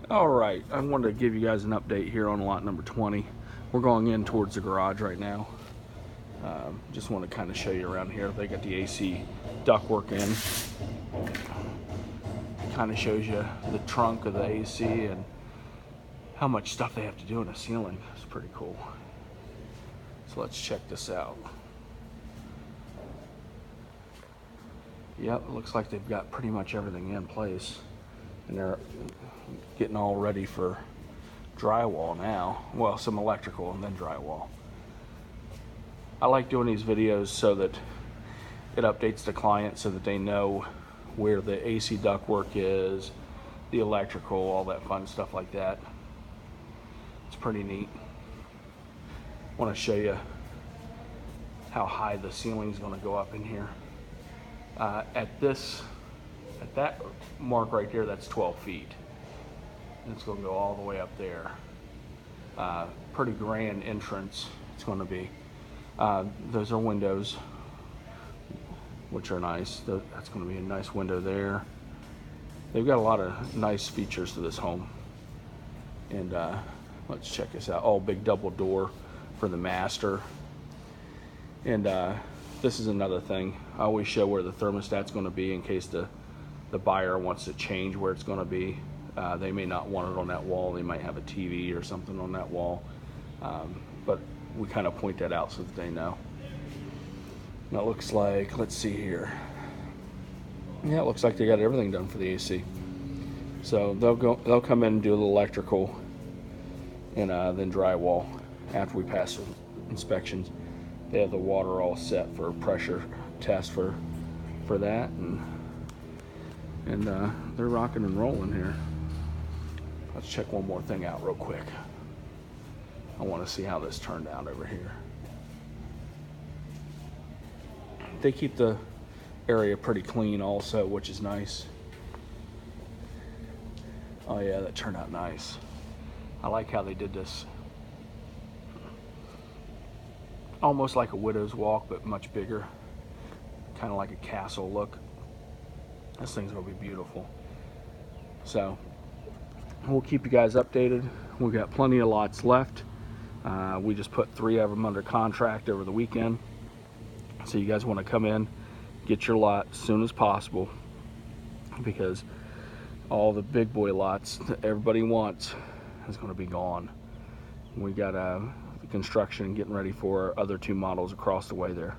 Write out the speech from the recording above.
All right, I wanted to give you guys an update here on lot number 20. We're going in towards the garage right now. Just want to kind of show you around here. They got the AC ductwork in. Kind of shows you the trunk of the AC and how much stuff they have to do in the ceiling. It's pretty cool. So let's check this out. Yep, it looks like they've got pretty much everything in place. And they're getting all ready for drywall now. Well, some electrical and then drywall. I like doing these videos so that it updates the client so that they know where the AC ductwork is, the electrical, all that fun stuff like that. It's pretty neat. I want to show you how high the ceiling's going to go up in here. At that mark right there, that's 12 feet. And it's going to go all the way up there. Pretty grand entrance it's going to be. Those are windows, which are nice. That's going to be a nice window there. They've got a lot of nice features to this home. And let's check this out. Oh, big double door for the master. And this is another thing. I always show where the thermostat's going to be in case the buyer wants to change where it's going to be. They may not want it on that wall. They might have a TV or something on that wall. But we kind of point that out so that they know. That looks like, let's see here. Yeah, it looks like they got everything done for the AC. So they'll come in and do the electrical and then drywall after we pass the inspections. They have the water all set for a pressure test for that, and they're rocking and rolling here. Let's check one more thing out real quick. I want to see how this turned out over here. They keep the area pretty clean also, which is nice. Oh yeah, that turned out nice. I like how they did this. Almost like a widow's walk, but much bigger. Kind of like a castle look. This thing's gonna be beautiful. So we'll keep you guys updated. We've got plenty of lots left. We just put 3 of them under contract over the weekend. So you guys want to come in, get your lot as soon as possible, because all the big boy lots that everybody wants is going to be gone. We got the construction getting ready for our other 2 models across the way there.